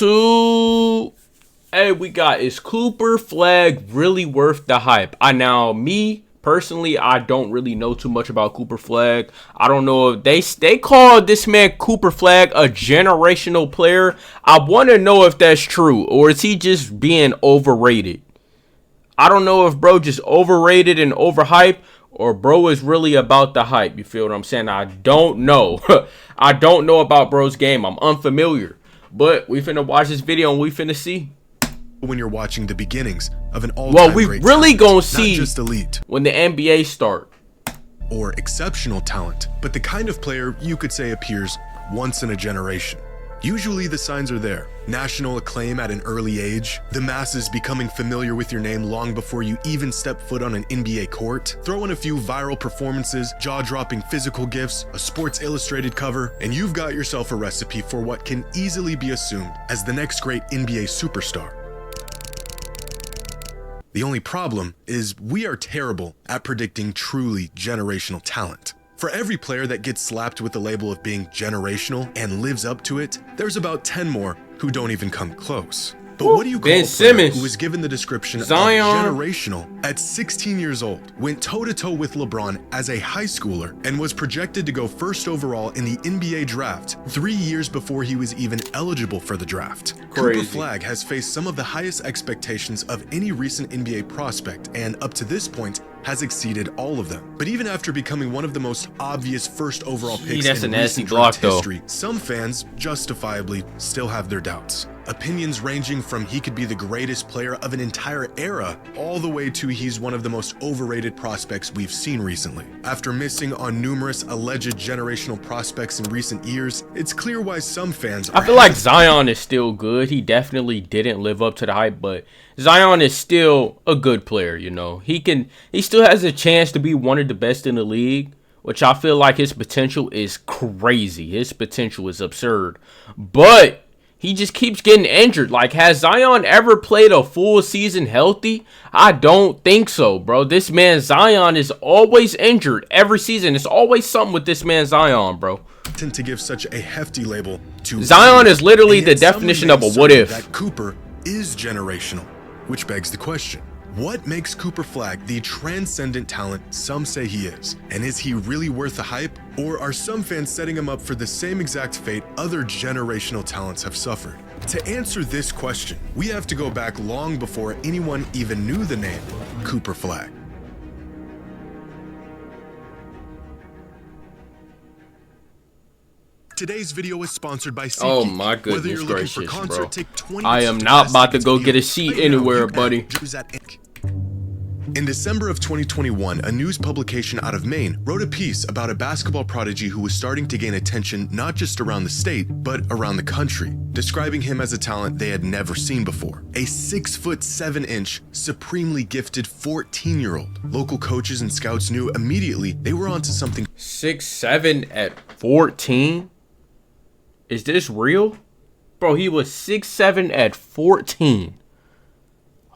YouTube. Hey, we got, is Cooper Flagg really worth the hype? Me personally, I don't really know too much about Cooper Flagg. I don't know if they call this man Cooper Flagg a generational player. I want to know if that's true, or is he just being overrated? I don't know if bro just overrated and overhyped, or bro is really about the hype. You feel what I'm saying? I don't know. I don't know about bro's game. I'm unfamiliar. But we finna watch this video and we finna see. When you're watching the beginnings of an all-time we great really talent, gonna see not just elite when the NBA start. Or exceptional talent, but the kind of player you could say appears once in a generation. Usually the signs are there. National acclaim at an early age, the masses becoming familiar with your name long before you even step foot on an NBA court, throw in a few viral performances, jaw-dropping physical gifts, a Sports Illustrated cover, and you've got yourself a recipe for what can easily be assumed as the next great NBA superstar. The only problem is we are terrible at predicting truly generational talent. For every player that gets slapped with the label of being generational and lives up to it, there's about 10 more who don't even come close. But what do you call a player who was given the description Zion of generational at 16 years old, went toe-to-toe with LeBron as a high schooler, and was projected to go first overall in the NBA draft 3 years before he was even eligible for the draft? Crazy. Cooper Flagg has faced some of the highest expectations of any recent NBA prospect, and up to this point has exceeded all of them. But even after becoming one of the most obvious first overall picks in recent draft history, some fans justifiably still have their doubts. Opinions ranging from he could be the greatest player of an entire era, all the way to he's one of the most overrated prospects we've seen recently. After missing on numerous alleged generational prospects in recent years, it's clear why some fans I feel like Zion is still good. He definitely didn't live up to the hype, but Zion is still a good player, you know. He still has a chance to be one of the best in the league, which I feel like his potential is crazy. His potential is absurd. But he just keeps getting injured. Like, has Zion ever played a full season healthy? I don't think so, bro. This man Zion is always injured every season. It's always something with this man Zion, bro. Tend to give such a hefty label to Zion is literally the definition of a what if. That Cooper is generational, which begs the question: what makes Cooper Flagg the transcendent talent some say he is? And is he really worth the hype? Or are some fans setting him up for the same exact fate other generational talents have suffered? To answer this question, we have to go back long before anyone even knew the name Cooper Flagg. Today's video is sponsored by SeatGeek. Oh my goodness Whether you're looking gracious, for concert, bro. take 20 I am not about to go get a seat anywhere, buddy. In December of 2021, a news publication out of Maine wrote a piece about a basketball prodigy who was starting to gain attention not just around the state, but around the country, describing him as a talent they had never seen before. A 6'7", supremely gifted 14-year-old. Local coaches and scouts knew immediately they were onto something. 6'7" at 14? Is this real? Bro, he was 6'7" at 14.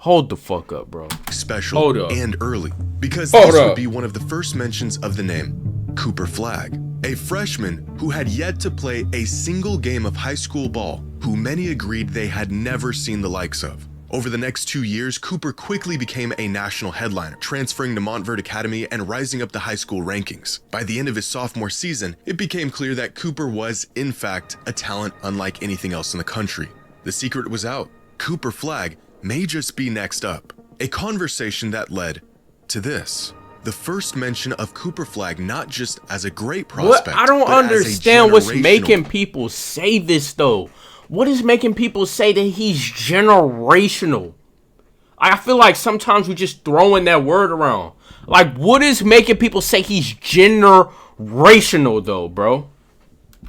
Hold the fuck up, bro. Special Hold up. And early, because Hold this up. would be one of the first mentions of the name Cooper Flagg, a freshman who had yet to play a single game of high school ball, who many agreed they had never seen the likes of. Over the next 2 years, Cooper quickly became a national headliner, transferring to Montverde Academy and rising up the high school rankings. By the end of his sophomore season, it became clear that Cooper was, in fact, a talent unlike anything else in the country. The secret was out. Cooper Flagg may just be next up. A conversation that led to this. The first mention of Cooper Flagg not just as a great prospect, What? I don't understand what's making people say this, though. What is making people say that he's generational? I feel like sometimes we just throwing that word around. Like, what is making people say he's generational, though, bro?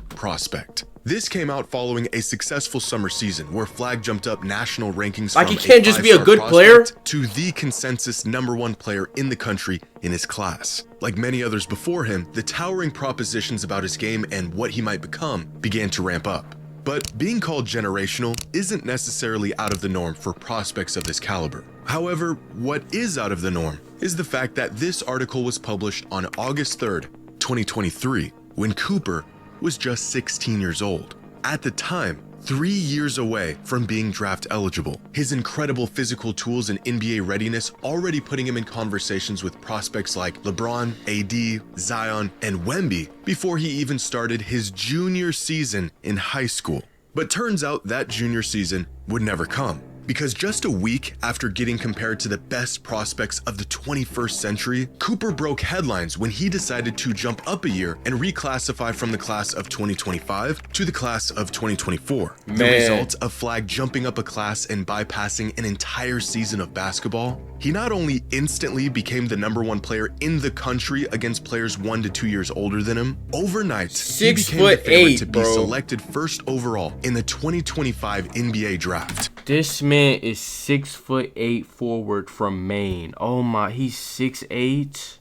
Prospect. This came out following a successful summer season where Flagg jumped up national rankings like from he can't just be a good player to the consensus #1 player in the country in his class. Like many others before him, the towering propositions about his game and what he might become began to ramp up. But being called generational isn't necessarily out of the norm for prospects of this caliber. However, what is out of the norm is the fact that this article was published on August 3rd, 2023, when Cooper was just 16 years old. At the time, 3 years away from being draft eligible. His incredible physical tools and NBA readiness already putting him in conversations with prospects like LeBron, AD, Zion, and Wemby before he even started his junior season in high school. But turns out that junior season would never come. Because just a week after getting compared to the best prospects of the 21st century, Cooper broke headlines when he decided to jump up a year and reclassify from the class of 2025 to the class of 2024. The result of Flagg jumping up a class and bypassing an entire season of basketball, he not only instantly became the #1 player in the country against players 1 to 2 years older than him, overnight he became the favorite to be selected first overall in the 2025 NBA draft. This man is 6'8" forward from Maine. Oh my, he's 6'8".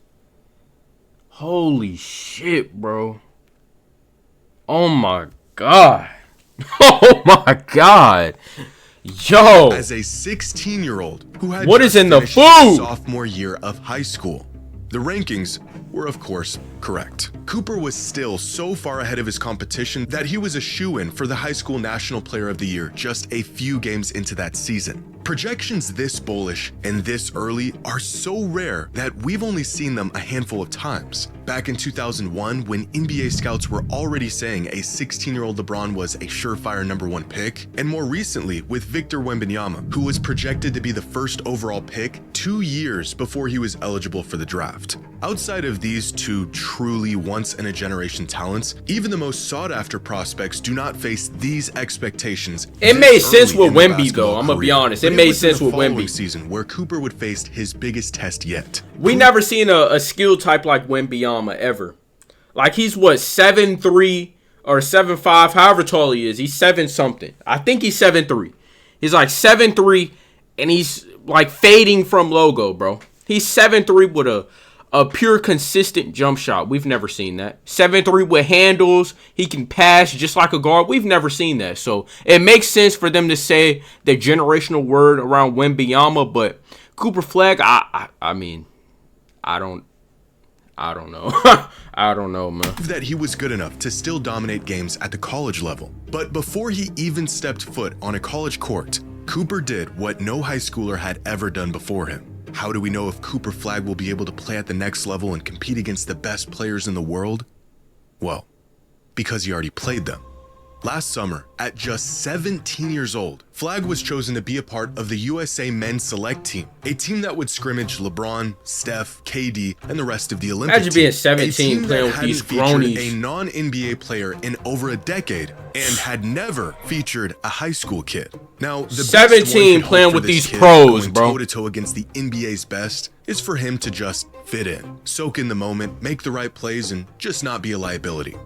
Holy shit, bro. Oh my god. Oh my god. Yo. As a 16-year-old who had what is in the food? Sophomore year of high school, the rankings were of course correct. Cooper was still so far ahead of his competition that he was a shoo-in for the high school national player of the year just a few games into that season. Projections this bullish and this early are so rare that we've only seen them a handful of times. Back in 2001, when NBA scouts were already saying a 16-year-old LeBron was a surefire #1 pick, and more recently with Victor Wembanyama, who was projected to be the first overall pick 2 years before he was eligible for the draft. Outside of these two truly once-in-a-generation talents, even the most sought-after prospects do not face these expectations. It made sense with Wemby, though. I'm gonna be honest. It made sense with Wemby. Season where Cooper would face his biggest test yet. We never seen a skill type like Wembanyama ever. Like, he's what, 7'3" or 7'5", however tall he is. He's 7 something. I think he's 7'3". He's like 7'3", and he's like fading from logo, bro. He's 7'3" with a pure consistent jump shot. We've never seen that. 7'3" with handles. He can pass just like a guard. We've never seen that. So it makes sense for them to say the generational word around Wembanyama, but Cooper Flagg, I mean, I don't know. I don't know, man. That he was good enough to still dominate games at the college level. But before he even stepped foot on a college court, Cooper did what no high schooler had ever done before him. How do we know if Cooper Flagg will be able to play at the next level and compete against the best players in the world? Well, because he already played them. Last summer, at just 17 years old, Flagg was chosen to be a part of the USA men's select team, a team that would scrimmage LeBron, Steph, KD, and the rest of the Olympic Imagine being 17 playing with these gronies. A non-NBA player in over a decade and had never featured a high school kid. Now, the 17 playing with these pros, bro. Toe-to-toe against the NBA's best is for him to just fit in, soak in the moment, make the right plays, and just not be a liability.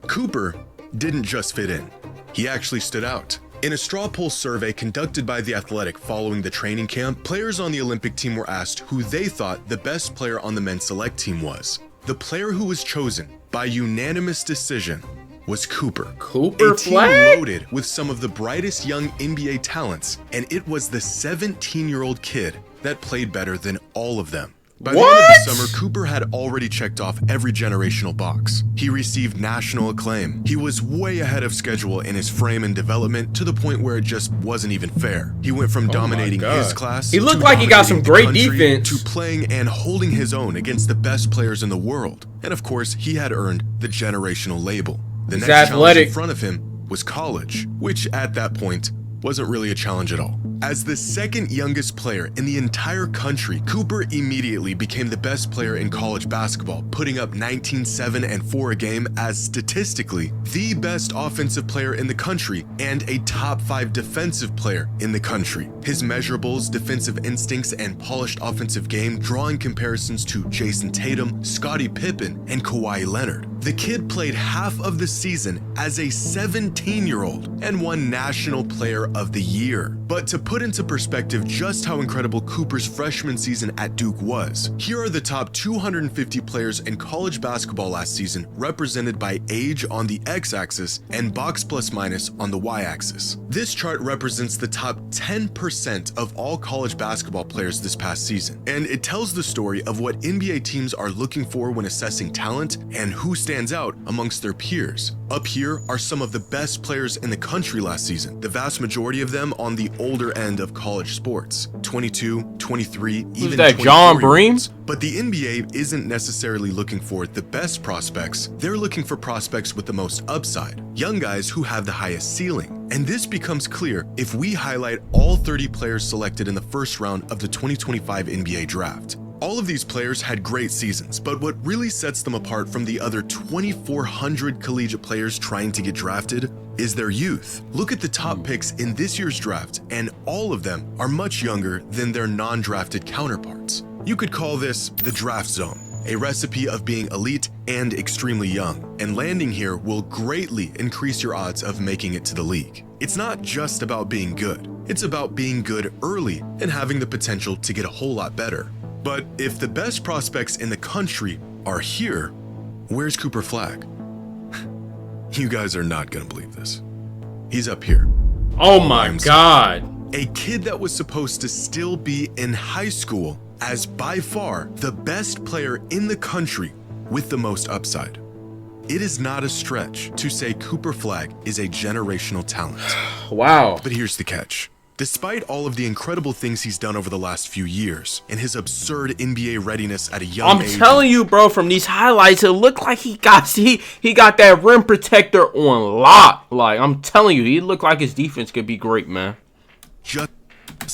Cooper didn't just fit in. He actually stood out. In a straw poll survey conducted by The Athletic following the training camp, players on the Olympic team were asked who they thought the best player on the men's select team was. The player who was chosen by unanimous decision was Cooper. Cooper Flagg? A team loaded with some of the brightest young NBA talents, and it was the 17-year-old kid that played better than all of them. By the end of the summer, Cooper had already checked off every generational box. He received national acclaim. He was way ahead of schedule in his frame and development to the point where it just wasn't even fair. He went from dominating his class, he looked like he got some great defense, to playing and holding his own against the best players in the world. And of course, he had earned the generational label. The next challenge in front of him was college, which at that point wasn't really a challenge at all. As the second youngest player in the entire country, Cooper immediately became the best player in college basketball, putting up 19, 7, and 4 a game as statistically the best offensive player in the country and a top 5 defensive player in the country. His measurables, defensive instincts, and polished offensive game drawing comparisons to Jason Tatum, Scottie Pippen, and Kawhi Leonard. The kid played half of the season as a 17-year-old and won National Player of the Year. But to put into perspective just how incredible Cooper's freshman season at Duke was, here are the top 250 players in college basketball last season represented by age on the x-axis and box plus minus on the y-axis. This chart represents the top 10% of all college basketball players this past season, and it tells the story of what NBA teams are looking for when assessing talent and who stands stands out amongst their peers. Up here are some of the best players in the country last season, the vast majority of them on the older end of college sports, 22, 23, even 24 that, John Bream? But the NBA isn't necessarily looking for the best prospects, they're looking for prospects with the most upside, young guys who have the highest ceiling. And this becomes clear if we highlight all 30 players selected in the first round of the 2025 NBA draft. All of these players had great seasons, but what really sets them apart from the other 2,400 collegiate players trying to get drafted is their youth. Look at the top picks in this year's draft, and all of them are much younger than their non-drafted counterparts. You could call this the draft zone, a recipe of being elite and extremely young, and landing here will greatly increase your odds of making it to the league. It's not just about being good, it's about being good early and having the potential to get a whole lot better. But if the best prospects in the country are here, where's Cooper Flagg? You guys are not gonna believe this. He's up here. Oh my God. A kid that was supposed to still be in high school as by far the best player in the country with the most upside. It is not a stretch to say Cooper Flagg is a generational talent. Wow. But here's the catch. Despite all of the incredible things he's done over the last few years and his absurd NBA readiness at a young age. I'm telling you, bro, from these highlights, it looked like he got that rim protector on lock. Like, I'm telling you, he looked like his defense could be great, man. Just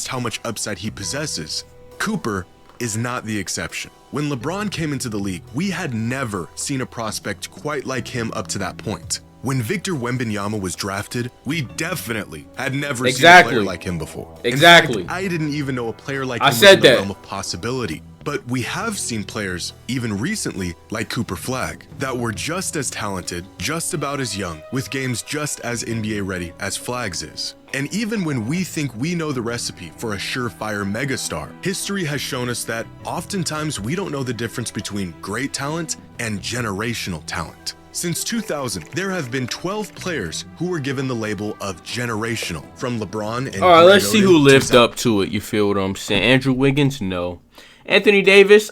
how much upside he possesses, Cooper is not the exception. When LeBron came into the league, we had never seen a prospect quite like him up to that point. When Victor Wembanyama was drafted, we definitely had never seen a player like him before. Exactly. In fact, I didn't even know a player like him was in the realm of possibility. But we have seen players, even recently, like Cooper Flagg, that were just as talented, just about as young, with games just as NBA ready as Flagg's is. And even when we think we know the recipe for a surefire megastar, history has shown us that oftentimes we don't know the difference between great talent and generational talent. Since 2000, there have been 12 players who were given the label of generational, from LeBron and all right, let's see who lived up to it. You feel what I'm saying? Andrew Wiggins, no. Anthony Davis,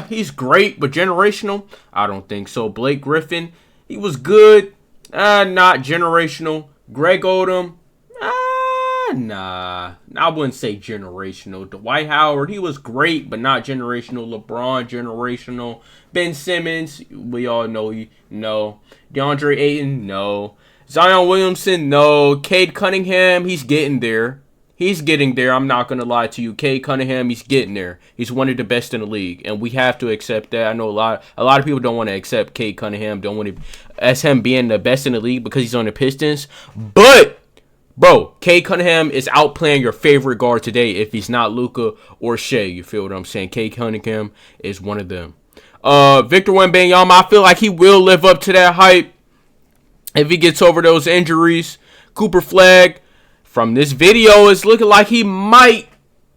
he's great, but generational? I don't think so. Blake Griffin, he was good, not generational. Greg Oldham, nah, I wouldn't say generational. Dwight Howard, he was great, but not generational. LeBron, generational. Ben Simmons, we all know, no. DeAndre Ayton, no. Zion Williamson, no. Cade Cunningham, he's getting there. He's getting there. I'm not going to lie to you. Cade Cunningham, he's getting there. He's one of the best in the league, and we have to accept that. I know a lot of people don't want to accept Cade Cunningham, don't want to as him being the best in the league because he's on the Pistons. But bro, Cade Cunningham is outplaying your favorite guard today if he's not Luka or Shea. You feel what I'm saying? Cade Cunningham is one of them. Victor Wembanyama, I feel like he will live up to that hype if he gets over those injuries. Cooper Flagg, from this video, it's looking like he might,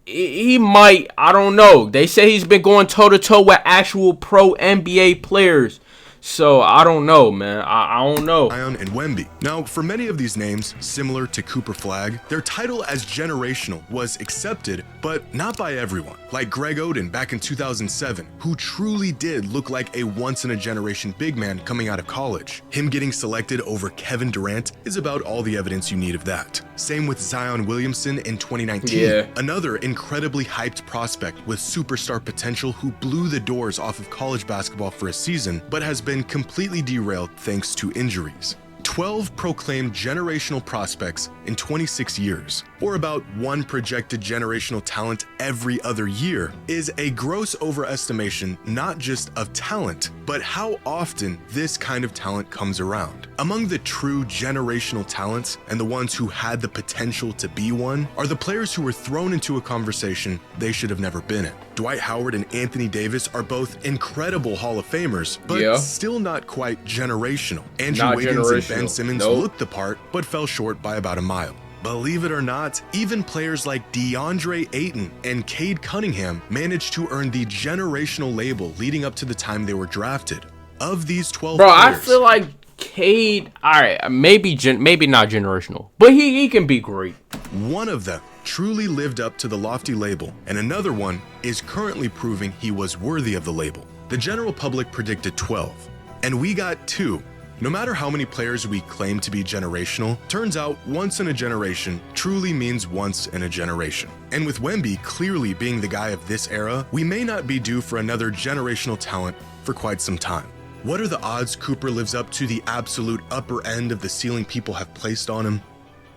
I don't know. They say he's been going toe-to-toe with actual pro NBA players. So, I don't know, man. I don't know. Zion and Wemby. Now, for many of these names, similar to Cooper Flagg, their title as generational was accepted, but not by everyone. Like Greg Oden back in 2007, who truly did look like a once-in-a-generation big man coming out of college. Him getting selected over Kevin Durant is about all the evidence you need of that. Same with Zion Williamson in 2019, another incredibly hyped prospect with superstar potential who blew the doors off of college basketball for a season, but has been completely derailed thanks to injuries. 12 proclaimed generational prospects in 26 years, or about one projected generational talent every other year, is a gross overestimation not just of talent, but how often this kind of talent comes around. Among the true generational talents and the ones who had the potential to be one are the players who were thrown into a conversation they should have never been in. Dwight Howard and Anthony Davis are both incredible Hall of Famers, but still not quite generational. Andrew Wiggins and Ben Simmons looked the part, but fell short by about a mile. Believe it or not, even players like DeAndre Ayton and Cade Cunningham managed to earn the generational label leading up to the time they were drafted. Of these 12 players, I feel like Cade, alright, maybe not generational, but he can be great. One of them truly lived up to the lofty label, and another one is currently proving he was worthy of the label. The general public predicted 12, And we got 2. No matter how many players we claim to be generational, turns out once in a generation truly means once in a generation. And with Wemby clearly being the guy of this era, we may not be due for another generational talent for quite some time. What are the odds Cooper lives up to the absolute upper end of the ceiling people have placed on him?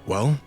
Well,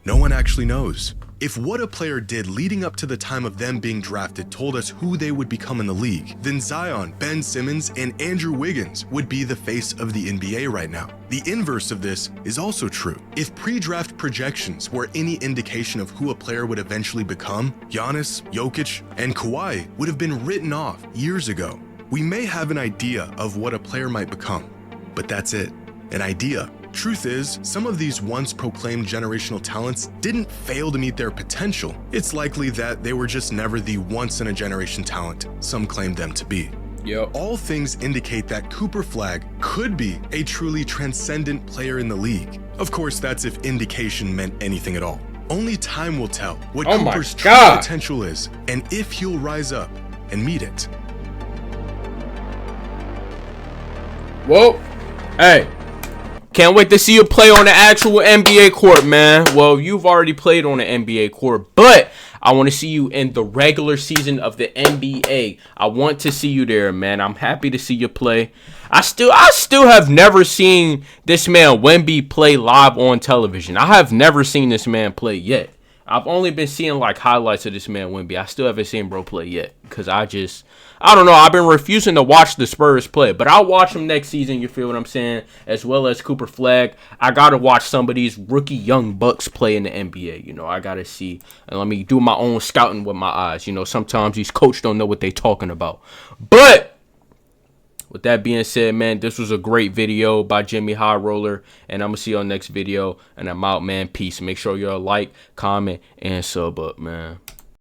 no one actually knows. If what a player did leading up to the time of them being drafted told us who they would become in the league, then Zion, Ben Simmons, and Andrew Wiggins would be the face of the NBA right now. The inverse of this is also true. If pre-draft projections were any indication of who a player would eventually become, Giannis, Jokic, and Kawhi would have been written off years ago. We may have an idea of what a player might become, but that's it, an idea. Truth is, some of these once proclaimed generational talents didn't fail to meet their potential. It's likely that they were just never the once-in-a-generation talent some claimed them to be. Yep. All things indicate that Cooper Flagg could be a truly transcendent player in the league. Of course, that's if indication meant anything at all. Only time will tell what Cooper's true potential is, and if he'll rise up and meet it. Well, hey. Can't wait to see you play on the actual NBA court, man. Well, you've already played on the NBA court, but I want to see you in the regular season of the NBA. I want to see you there, man. I'm happy to see you play. I still have never seen this man Wemby play live on television. I have never seen this man play yet. I've only been seeing like highlights of this man Wemby. I still haven't seen bro play yet because I don't know. I've been refusing to watch the Spurs play, but I'll watch them next season. You feel what I'm saying? As well as Cooper Flagg. I gotta watch some of these rookie young bucks play in the NBA. You know, I gotta see and let me do my own scouting with my eyes. You know, sometimes these coaches don't know what they talking about. But with that being said, man, this was a great video by JxmyHighroller, and I'm going to see you on the next video, and I'm out, man. Peace. Make sure y'all like, comment, and sub up, man.